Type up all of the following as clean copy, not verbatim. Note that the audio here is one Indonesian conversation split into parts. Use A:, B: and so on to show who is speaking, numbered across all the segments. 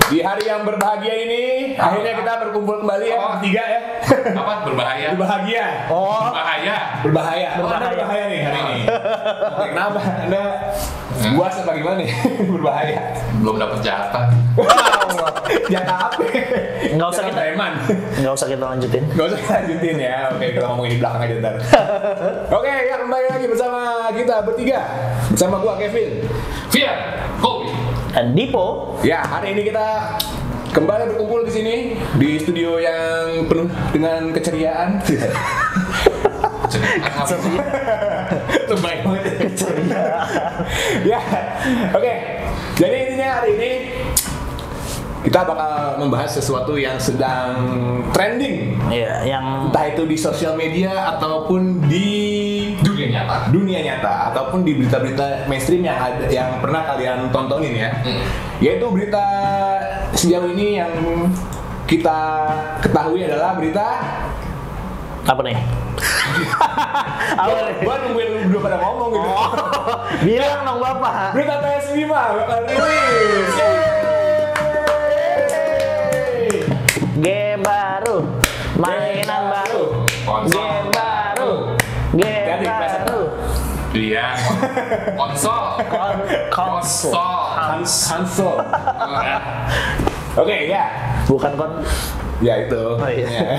A: Di hari yang berbahagia ini, akhirnya kita berkumpul kembali ya, bertiga ya.
B: Apa berbahagia?
A: Berbahagia.
B: Oh, berbahaya.
A: Berbahaya. Oh, Anda berbahaya nih hari ini. Kenapa? Anda buas apa gimana nih? Berbahaya.
B: Belum dapat jatah.
A: Jatah apa?
C: Nggak usah
A: Jatah
C: kita,
A: preman.
C: nggak usah kita lanjutin.
A: Gak usah lanjutin ya. Oke, kita ngomongin di belakang aja ntar. Oke, ya kembali lagi bersama kita bertiga. Bersama gua Kevin.
B: Via, Kobe.
C: Dan Dipo.
A: Ya, hari ini kita kembali berkumpul di sini di studio yang penuh dengan keceriaan. Terbaik banget. Ya, oke. Jadi intinya hari ini kita bakal membahas sesuatu yang sedang trending.
C: Iya, yang
A: Entah itu di sosial media ataupun di dunia nyata ataupun di berita-berita mainstream yang ada yang pernah kalian tontonin ya. Yaitu berita sejauh ini yang kita ketahui adalah berita
C: apa nih?
A: gua nungguin lu berdua pada ngomong gitu.
C: Bilang dong Bapak.
A: Berita PS5 bakal rilis.
C: Game baru, mainan baru, game baru, game baru.
B: Iya, konsol.
C: Konsol.
A: Hansol. Oke, ya.
C: Bukan kon.
A: Ya itu.
C: Oh, iya.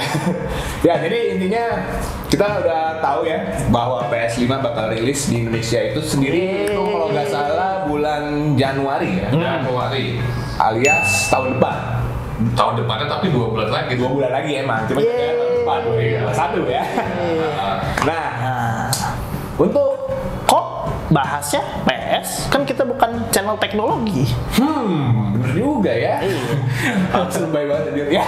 A: Ya, jadi intinya kita udah tahu ya bahwa PS5 bakal rilis di Indonesia itu sendiri itu kalau nggak salah bulan Januari ya.
B: Januari.
A: Alias tahun depan.
B: Tahun depannya tapi 2 bulan lagi.
A: 2 bulan lagi emang, cuma kita tahun depan 2021 ya. Nah, untuk
C: Kok bahasnya PS? Kan kita bukan channel teknologi.
A: bener juga ya. Langsung baik banget dia. Ya.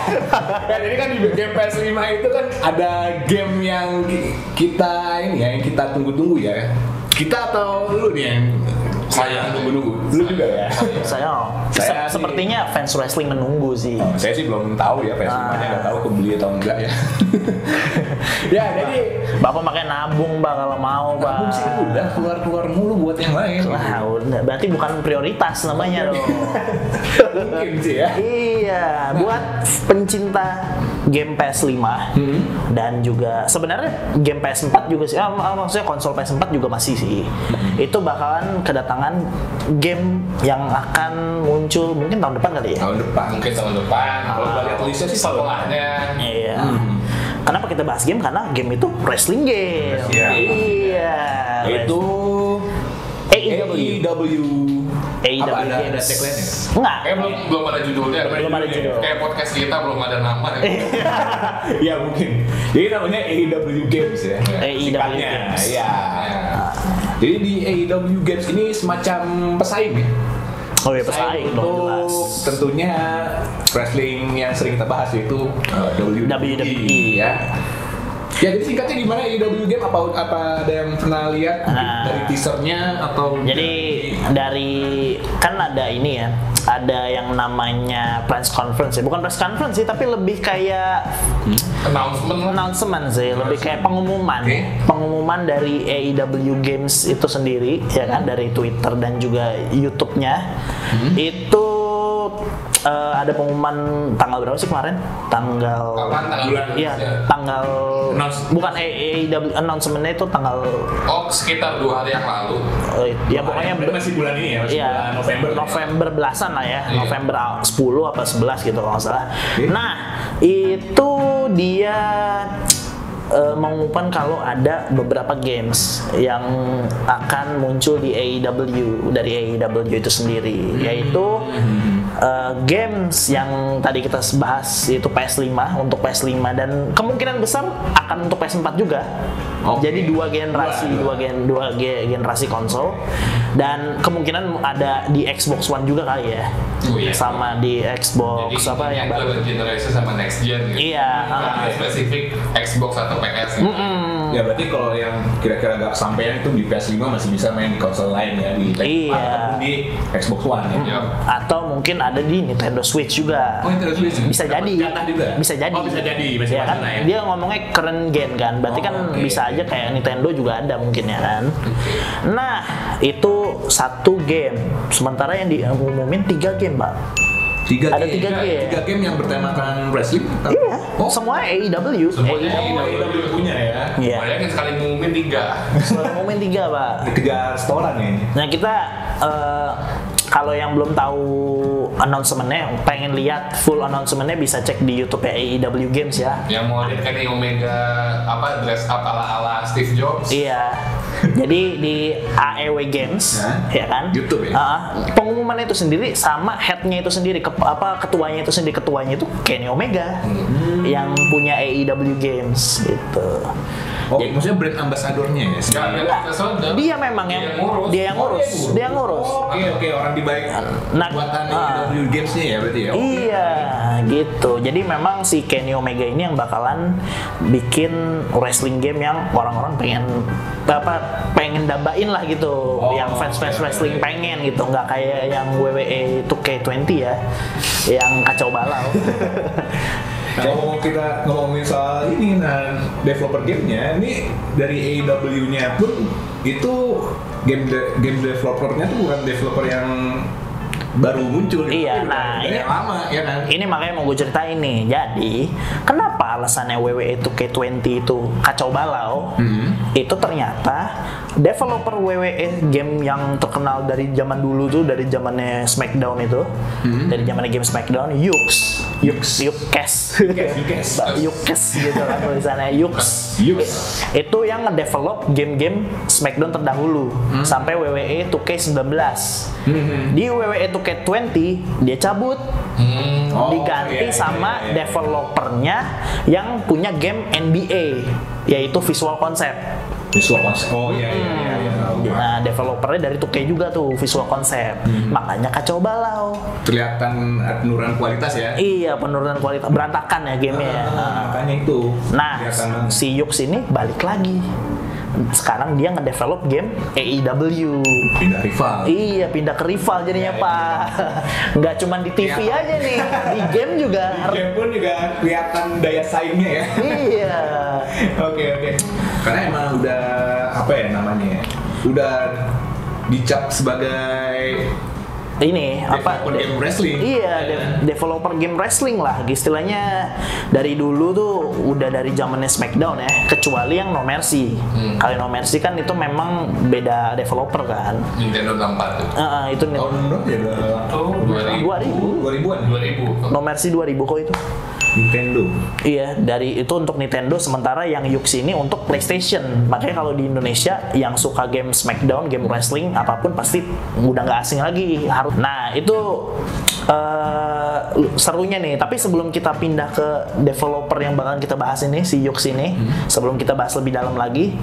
A: Ya, jadi kan di game PS5 itu kan ada game yang kita ini ya, yang kita tunggu-tunggu ya. Kita atau lu nih yang
B: Saya
A: tunggu-tunggu? Lu juga ya.
C: Saya
A: Saya
C: sepertinya fans wrestling menunggu sih.
A: Saya sih belum tahu ya PS5-nya, nggak tahu kebeli atau enggak ya. Ya, jadi
C: Bapak pakai nabung Pak kalau mau Pak.
A: nabung sih udah keluar-keluar mulu buat yang lain.
C: Wah, udah. Berarti bukan prioritas namanya dong.
A: Mungkin sih ya.
C: Iya, buat pencinta game PS5 dan juga sebenarnya game PS4 juga sih. Maksudnya konsol PS4 juga masih sih. Itu bakalan kedatangan game yang akan muncul mungkin tahun depan kali ya.
A: Tahun depan.
B: Mungkin tahun depan.
A: Kalau nggak lihat tulisnya sih
B: setelahnya.
C: Iya. Kenapa kita bahas game? Karena game itu wrestling game. Iya.
A: Itu AEW. Apa ada
C: Games.
A: tagline-nya?
C: Enggak.
B: Kayak belum ada judulnya.
C: Belum ada judul.
B: Kayak podcast kita belum ada nama.
A: Ya mungkin. Jadi namanya AEW Games ya.
C: AEW
A: Singkatnya.
C: Games.
A: Ya. Jadi di AEW Games ini semacam pesaing ya.
C: Oh iya, pesaing dong jelas.
A: Untuk tentunya wrestling yang sering kita bahas yaitu WWE ya. Ya, jadi singkatnya gimana AEW Game? Apa ada yang pernah lihat dari teasernya atau?
C: Jadi dari kan ada ini ya, ada yang namanya press conference ya, bukan press conference sih, tapi lebih kayak announcement sih, lebih kayak pengumuman, pengumuman dari AEW Games itu sendiri ya kan, dari Twitter dan juga YouTube-nya. Itu ada pengumuman tanggal berapa sih kemarin? Tanggal iya, tanggal bukan AEW announcement-nya itu tanggal
B: sekitar 2 hari yang lalu.
C: Ya pokoknya
A: masih bulan ini ya, masih bulan November.
C: November belasan lah ya, November 10 apa 11 gitu kalau nggak salah. Nah, itu dia mengumumkan kalau ada beberapa games yang akan muncul di AEW dari AEW itu sendiri, yaitu games yang tadi kita bahas yaitu PS5 untuk PS5 dan kemungkinan besar akan untuk PS4 juga. Jadi dua generasi konsol dan kemungkinan ada di Xbox One juga kali ya. Sama di Xbox.
B: Jadi
C: apa yang
B: baru generation sama next gen gitu.
C: Iya,
B: spesifik Xbox atau PS gitu.
A: Ya berarti kalau yang kira-kira nggak kesampaian itu di PS5 masih bisa main di konsol lain ya, di PS4 ataupun di Xbox One ya.
C: Atau mungkin ada di Nintendo Switch juga.
A: Nintendo Switch
C: Bisa jadi. Bisa jadi.
A: Bisa jadi. Masih
C: Ya kan,
A: ya.
C: dia ngomongnya current gen kan, berarti kan bisa aja kayak Nintendo juga ada mungkin ya kan. Nah, itu satu game. Sementara yang diumumin 3 game, Pak. Ada 3 game.
A: 3 game yang bertemakan wrestling.
C: Iya.
A: Oh,
C: Semua AEW.
B: Semuanya
A: AEW punya ya.
C: Iya.
B: Bayangin sekali ngumumin 3.
C: Selalu momen 3, Pak.
A: Dikejar setoran nih.
C: Nah, kita kalau yang belum tahu announcementnya, pengen lihat full announcementnya bisa cek di YouTube AEW Games ya.
B: Yang mau lihat Kenny Omega dress up ala Steve Jobs.
C: Iya. Jadi di AEW Games, ya kan?
A: YouTube ya?
C: Pengumumannya itu sendiri sama headnya itu sendiri, ketuanya itu sendiri, ketuanya itu Kenny Omega yang punya AEW Games gitu.
A: Oh, maksudnya brand ambassadornya ya?
C: Dia memang yang ngurus.
A: Oke, orang di balik buatan AEW Games-nya ya berarti ya?
C: Iya, gitu. Jadi memang si Kenny Omega ini yang bakalan bikin wrestling game yang orang-orang pengen dambain lah gitu. Yang fans wrestling pengen gitu, nggak kayak yang WWE 2K20 ya, yang kacau balau.
A: Kalau kita ngomongin soal ini, developer gamenya, ini dari AEW-nya pun itu game developernya tuh bukan developer yang baru muncul.
C: Iya, nah
A: yang lama ya kan.
C: Ini makanya mau gue ceritain nih. Jadi, kenapa alasannya WWE 2K20 itu kacau balau? Itu ternyata developer WWE game yang terkenal dari zaman dulu tuh, dari zamannya SmackDown itu, dari zamannya game SmackDown, Yukes gitu kan tulisannya Yukes. Itu yang ngedevelop game-game SmackDown terdahulu sampai WWE 2K19. Di WWE 2K20 dia cabut, diganti sama developernya yang punya game NBA, yaitu Visual Concept.
A: Oh iya.
C: Nah, developernya dari 2K juga tuh, Visual Concept. Makanya kacau balau.
A: Kelihatan penurunan kualitas ya?
C: Iya, penurunan kualitas, berantakan ya gamenya.
A: Makanya itu.
C: Nah, si Yux ini balik lagi. Sekarang dia ngedevelop game AEW.
A: Pindah rival.
C: Iya, pindah ke rival jadinya, Pak. Nggak cuma di TV aja nih, di game juga.
A: Di game pun juga kelihatan daya saingnya ya.
C: Iya.
A: Oke. Karena emang udah apa ya namanya? Udah dicap sebagai
C: ini
A: developer game wrestling.
C: Iya, developer game wrestling lah. Istilahnya dari dulu tuh udah dari zamannya SmackDown ya, kecuali yang No Mercy. Kalau No Mercy kan itu memang beda developer kan.
B: Nintendo 64 tuh.
C: Itu
A: Tahun berapa ya? 2000-an.
B: 2000.
C: No Mercy 2000 kok itu.
A: Nintendo.
C: Iya, dari itu untuk Nintendo, sementara yang Yux ini untuk PlayStation. Makanya kalau di Indonesia yang suka game SmackDown, game wrestling apapun pasti udah nggak asing lagi. Nah, itu serunya nih. Tapi sebelum kita pindah ke developer yang bakalan kita bahas ini, si Yux ini, sebelum kita bahas lebih dalam lagi,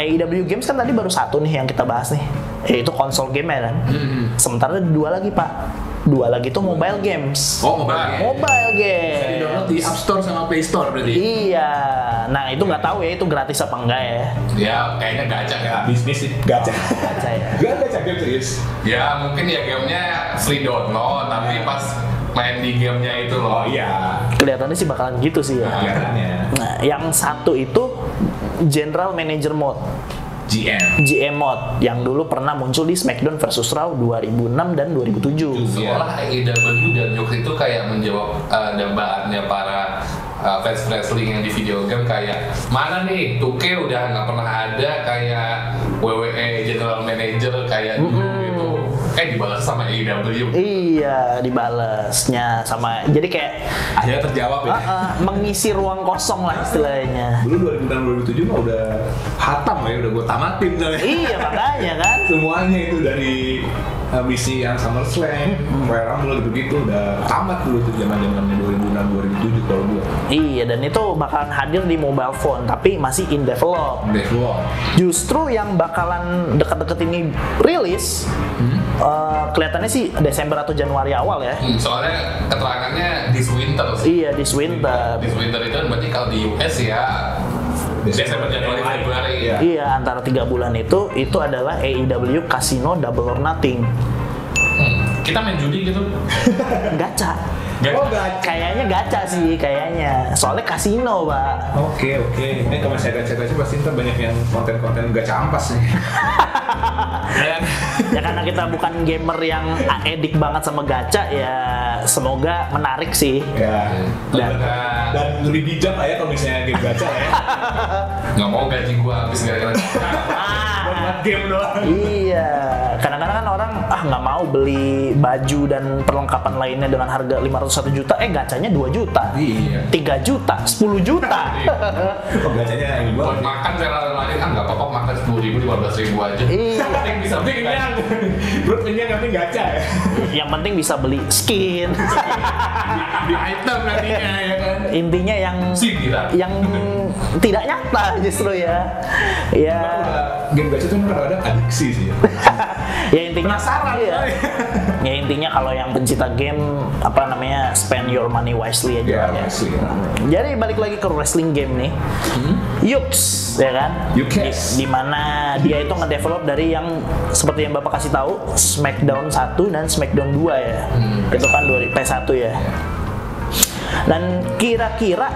C: AEW Games kan tadi baru satu nih yang kita bahas nih, yaitu konsol game ya kan. Sementara ada 2 lagi, Pak. 2 lagi tuh mobile games.
A: Oh, mobile game. Bisa di-download di App Store sama Play Store berarti.
C: Iya. Nah, itu nggak tahu ya itu gratis apa enggak ya.
B: Ya, kayaknya gacha ya.
A: Bisnis sih. Gacha ya. Gacha game serius.
B: Ya, mungkin ya gamenya free download, tapi pas main di gamenya itu loh.
A: Oh iya.
C: Kelihatannya sih bakalan gitu sih ya.
A: Kelihatannya.
C: Nah, yang satu itu General Manager Mode. GM Mode yang dulu pernah muncul di SmackDown vs Raw 2006 dan 2007.
B: Seolah AEW dan Yux itu kayak menjawab dambaannya para fans wrestling yang di video game, kayak mana nih 2K udah nggak pernah ada kayak WWE General Manager kayak dulu gitu. Dibalas sama AEW.
C: Iya, dibalasnya sama. Jadi kayak
A: akhirnya terjawab ya.
C: Mengisi ruang kosong lah istilahnya.
A: Dulu 2006 2007 mah udah hatam ya, udah gue tamatin soalnya.
C: Iya, makanya kan.
A: Semuanya itu dari misi yang SummerSlam, Royal Rumble gitu udah tamat dulu tuh zaman-zamannya 2006 2007 kalau gue.
C: Iya, dan itu bakalan hadir di mobile phone tapi masih in develop. Justru yang bakalan deket-deket ini rilis, kelihatannya sih Desember atau Januari awal ya.
B: Soalnya keterangannya this winter sih.
C: Iya, this winter.
B: This winter itu berarti kalau di US ya Desember, Januari, Februari.
C: Iya, antara 3 bulan itu adalah AEW Casino Double or Nothing.
B: Kita main judi gitu?
C: Gacha.
A: Oh, gacha.
C: Kayaknya gacha sih, kayaknya. Soalnya kasino, Pak.
A: Oke. Ini kalau saya gacha pasti ntar banyak yang konten-konten gacha ampas nih.
C: Ya karena kita bukan gamer yang edik banget sama gacha ya, semoga menarik sih.
A: Ya.
C: Dan-
A: Dan lebih bijak lah ya kalau misalnya game gacha lah ya.
B: Nggak mau gaji gua habis gara-gara
A: Buat game doang.
C: Iya, kadang-kadang kan orang nggak mau beli baju dan perlengkapan lainnya dengan harga 501 juta, gacanya 2 juta,
B: Iya.
C: 3 juta, 10 juta.
A: Oh, gacanya ini
B: Buat
A: banget.
B: makan saya lain kan nggak apa-apa, makan 10.000, 15.000 aja.
C: Iya.
B: Yang penting bisa beli kan.
A: Kenyang. Perut kenyang tapi gacha ya.
C: Yang penting bisa beli skin.
A: Di item nantinya ya kan.
C: Intinya
B: Sindiran.
C: yang tidak nyata justru ya. Ya,
A: Game gacha tuh kadang-kadang adiksi sih ya.
C: ya intinya
A: Penasaran,
C: iya.
A: coy.
C: Ya intinya kalau yang pencinta game spend your money wisely aja.
A: Ya, asli.
C: Jadi balik lagi ke wrestling game nih, Yux, ya kan?
A: Yukes.
C: Di mana dia itu ngedevelop dari yang seperti yang Bapak kasih tahu, Smackdown 1 dan Smackdown 2 ya. Itu kan dari PS1 ya. Dan kira-kira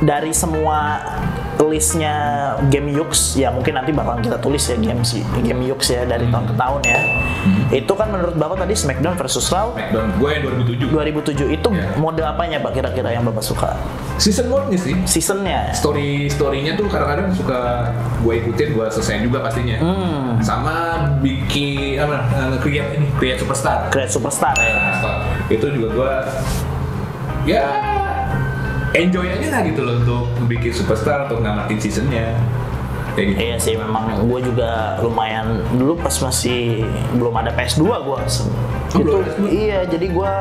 C: dari semua listnya game Yux, ya mungkin nanti bakalan kita tulis ya game Yux ya dari tahun ke tahun ya. Itu kan menurut Bapak tadi Smackdown versus Raw
A: Smackdown gue yang 2007.
C: 2007 itu
A: Ya.
C: mode apanya Pak kira-kira yang Bapak suka?
A: Season mode-nya sih.
C: Seasonnya?
A: Story-nya tuh kadang-kadang suka gue ikutin, gue selesaiin juga pastinya. Sama bikin create superstar.
C: Create Superstar ya?
A: Itu juga gue ya enjoy aja lah gitu loh untuk bikin superstar, untuk namatin seasonnya kayak gitu.
C: Iya sih, memang gue juga lumayan dulu pas masih belum ada PS2 gue itu
A: belum ada PS2?
C: iya, jadi gue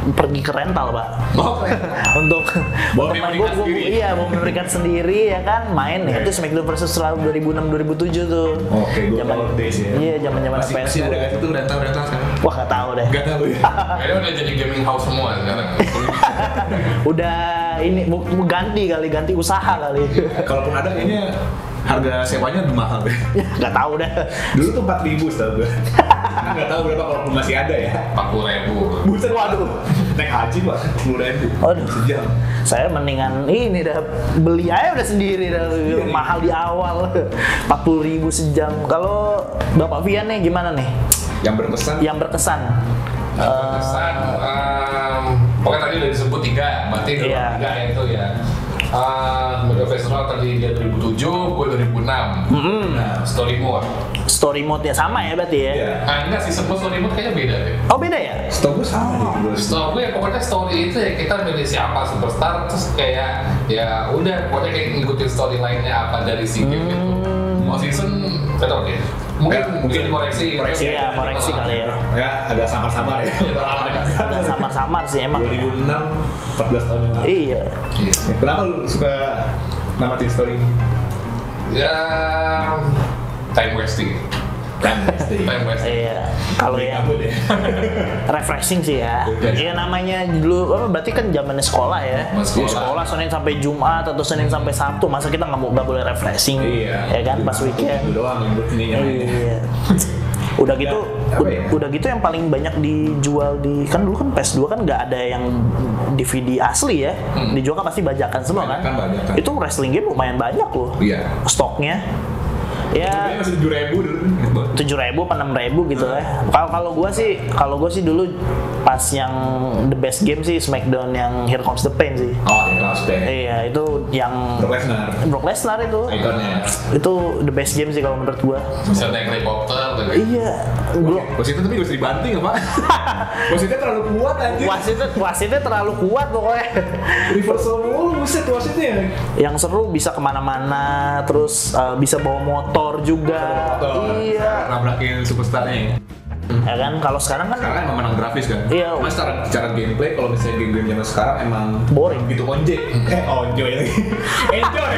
C: pergi ke rental Pak
A: Oh,
C: untuk
A: Bawa
C: main
A: memory card sendiri?
C: iya bawa memory card sendiri ya kan, main ya itu Smackdown versus Raw 2006-2007 tuh.
A: Oke, good old days ya.
C: Iya, zaman-zaman
A: Masih
C: PS2.
A: ada gak itu rental sekarang?
C: Wah nggak tahu deh.
A: Gak tahu ya.
B: Kayaknya udah jadi gaming house semua sekarang.
C: Udah ini mau ganti usaha kali.
A: Kalaupun ada kayaknya harga sewanya lebih mahal deh.
C: Nggak tahu dah.
A: Dulu tuh 4.000 setahu gue. Nggak tahu berapa kalaupun masih ada ya.
B: 40.000.
A: Buset, waduh. Naik haji Pak, 10.000.
C: Aduh.
A: Sejam.
C: Saya mendingan ini dah beli aja udah sendiri dah,
A: Iya,
C: mahal di awal 40.000 sejam. Kalau Bapak Vian nih gimana nih?
A: Yang berkesan.
C: Yang berkesan?
B: Kesan, pokoknya tadi udah disebut 3, berarti
C: Iya.
B: 3 ya itu ya. Mode Festival tadi dia 2007, gue 2006. Nah, Story Mode.
C: Story mode-nya sama ya berarti ya?
A: Iya.
B: Enggak sih, semua Story Mode kayaknya beda deh.
C: Oh beda ya?
A: Setahu gue sama nih.
B: Setahu gue ya pokoknya story itu ya kita milih siapa superstar, terus kayak ya udah pokoknya kayak ngikutin storyline-nya apa dari si game itu. Mau season nggak tahu deh. Mungkin dikoreksi.
C: Iya, koreksi kali ya.
A: Ya, agak samar-samar ya.
C: Agak samar-samar sih emang.
A: 2006, 14 tahun yang lalu.
C: Iya.
A: Kenapa lu suka namatin story?
B: Ya time wasting. Time wasting.
C: Iya. Kalau yang
A: Kabut ya.
C: refreshing sih ya. Iya namanya dulu berarti kan zamannya sekolah ya.
B: Sekolah.
C: Senin sampai Jumat atau Senin sampai Sabtu, masa kita nggak boleh refreshing?
A: Iya.
C: Ya kan pas weekend.
A: Itu doang ininya.
C: Iya. Udah gitu,
A: apa ya?
C: udah gitu yang paling banyak dijual di kan dulu kan PS2 kan nggak ada yang DVD asli ya, dijual kan pasti bajakan semua kan.
A: Bajakan.
C: Itu wrestling game lumayan banyak loh.
A: Iya.
C: Stoknya. Ya
A: Masih 7.000 dulu.
C: 7.000 apa 6.000 gitu ya. Kalau gua sih dulu pas yang the best game sih Smackdown yang Here Comes the Pain sih.
A: Oh, ya Last Day.
C: Iya, itu yang
A: Brock Lesnar
C: itu.
A: ikonnya.
C: Itu the best game sih kalau menurut gua.
B: Bisa naik helikopter gitu.
C: Iya. Gua
A: Wasitnya tapi gak usah dibanting apa? Wasitnya terlalu kuat anjir.
C: wasitnya terlalu kuat pokoknya.
A: Reversal mulu buset wasitnya.
C: Yang seru bisa kemana-mana, terus bisa bawa motor juga. Iya.
A: Nabrakin superstarnya.
C: Ya kan, kalau sekarang kan
A: Sekarang emang menang grafis kan?
C: Iya.
A: Mas secara gameplay kalau misalnya game-game zaman sekarang emang
C: Boring.
A: gitu onje. Onjoy lagi. Enjoy.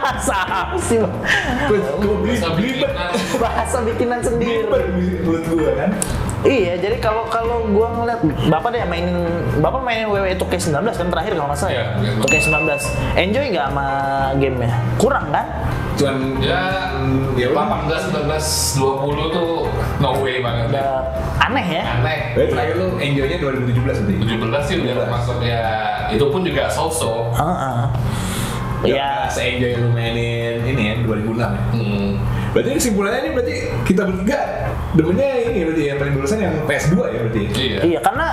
C: bahasa apa sih Bang?
B: Bisa bikin
C: Bahasa bikinan sendiri.
A: Menurut gua kan.
C: Iya, jadi kalau gua ngeliat Bapak mainin WWE 2K19 kan terakhir kalau nggak salah ya.
B: Iya,
C: 2K19. Enjoy nggak sama gamenya? Kurang kan?
A: Cuman
B: ya
A: ya
B: 18, 19, 20 tuh no way banget.
C: Udah aneh ya.
B: Aneh.
A: Berarti terakhir lu enjoy-nya 2017 berarti.
B: 17 sih udah masuk ya, itu pun juga so-so.
C: Heeh. Iya.
A: Se-enjoy lu mainin ini ya 2006 ya. Berarti kesimpulannya ini berarti kita bertiga demennya ini berarti yang paling barusan yang PS2 ya berarti.
C: Iya, karena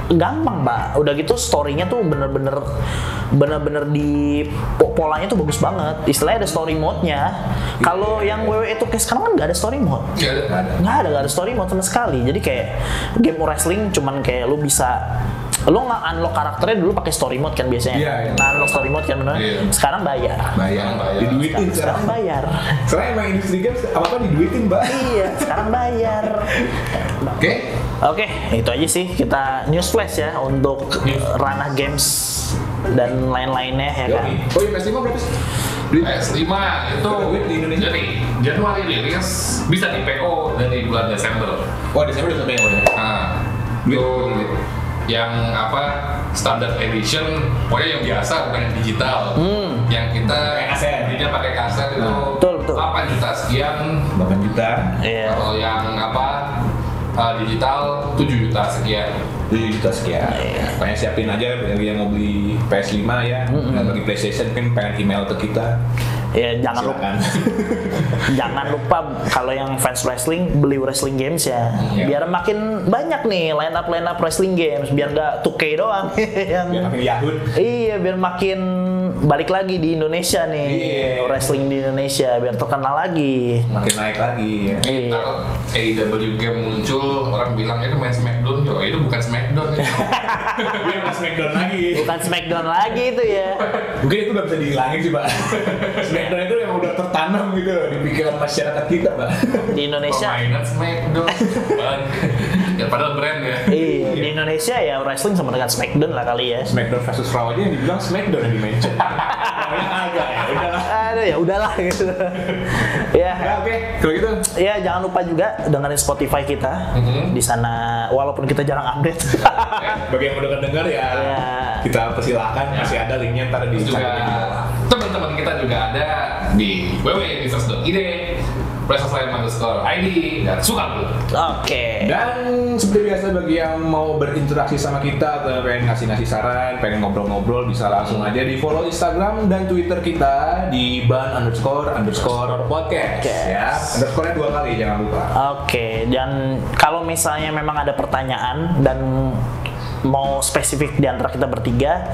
C: gampang, Pak. Udah gitu story-nya tuh bener-bener di polanya tuh bagus banget. Istilahnya ada story mode-nya. Kalau yang WWE 2K sekarang kan nggak ada story mode. Nggak ada story mode sama sekali. Jadi kayak game wrestling cuman kayak lu bisa nggak unlock karakternya dulu pakai story mode kan biasanya.
A: Iya.
C: Unlock story mode kan benar. Sekarang bayar.
A: Diduitin
C: Sekarang bayar.
A: Soalnya emang industri games apa diduitin, Mbak.
C: Iya, sekarang bayar. Oke, itu aja sih kita news flash ya untuk ranah games dan lain-lainnya ya kan.
A: Oh iya, PS5 berapa sih?
B: PS5 itu
A: di Indonesia.
B: jadi Januari rilis bisa di PO dari bulan Desember.
A: Oh, Desember udah sampai ya.
B: Nah, itu yang apa standard edition, pokoknya yang biasa bukan yang digital. Yang kita belinya pakai kaset itu
C: Betul.
B: 8 juta sekian.
A: 8 juta.
C: Iya.
B: Kalau yang apa digital 7 juta sekian.
A: 7 juta sekian. Pokoknya siapin aja bagi yang mau beli PS5 ya. Dan bagi PlayStation kan pengen email ke kita.
C: Ya jangan lupa kalau yang fans wrestling beli wrestling games ya. Biar makin banyak nih line up wrestling games, biar nggak 2K doang yang
A: Biar makin Yahoo.
C: Iya, biar makin balik lagi di Indonesia nih. Wrestling di Indonesia biar terkenal lagi.
A: Makin naik lagi ya.
C: Iya.
B: Kalau AEW game muncul, orang bilang itu main Smackdown, yo itu bukan Smackdown.
A: Dia bukan Smackdown lagi.
C: Bukan Smackdown lagi itu ya.
A: Mungkin itu nggak bisa dihilangin sih, Pak. Smackdown itu yang udah tertanam gitu loh di pikiran masyarakat kita, Pak.
C: Di Indonesia.
B: Permainan Smackdown. Ya padahal brand ya.
C: Iya, di Indonesia ya wrestling sama dengan Smackdown lah kali ya.
A: Smackdown versus Raw aja yang dibilang Smackdown yang di-mention. Agak ya, udahlah.
C: Aduh, ya udahlah gitu. Ya.
A: Oke, kalau gitu.
C: Ya, jangan lupa juga dengerin Spotify kita. Di sana walaupun kita jarang update.
A: Bagi yang udah dengar ya, kita persilakan, masih ada linknya ntar di
B: juga teman-teman kita juga ada di www.universe.id, _ID dan suka dulu.
C: Oke.
A: Dan seperti biasa bagi yang mau berinteraksi sama kita atau pengen ngasih saran, pengen ngobrol-ngobrol, bisa langsung aja di follow Instagram dan Twitter kita di ban__podcast ya. Underscore-nya 2 kali, jangan lupa.
C: Oke, dan kalau misalnya memang ada pertanyaan dan mau spesifik di antara kita bertiga,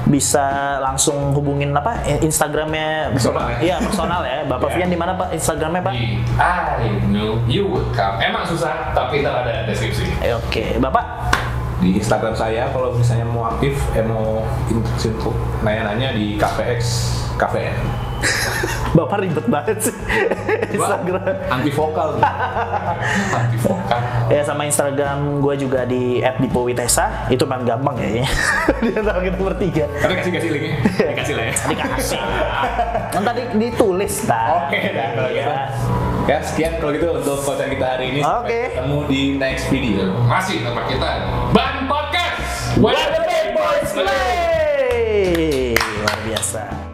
C: bisa langsung hubungin apa Instagramnya
A: personal ya?
C: Iya, personal ya. Bapak Vian di mana Pak Instagramnya Pak?
B: Di I knew you would come. Emang susah, tapi ntar ada deskripsi.
C: Oke, Bapak.
A: Di Instagram saya kalau misalnya mau aktif, mau info nanya-nanya di KPX KVN.
C: Bapak ribet banget sih. Instagram.
A: Anti vokal.
B: Anti vokal.
C: Ya, sama Instagram gue juga di @dipowitesa. Itu paling gampang kayaknya. Di antara kita bertiga.
A: Tapi kasih linknya. Dikasih lah ya.
C: Dikasih. Nanti ditulis dah.
A: Oke, dah kalau gitu. Ya, sekian kalau gitu untuk konten kita hari ini. Sampai ketemu di next video.
B: Masih tempat kita Ban Podcast.
C: Where the big boys play. Luar biasa.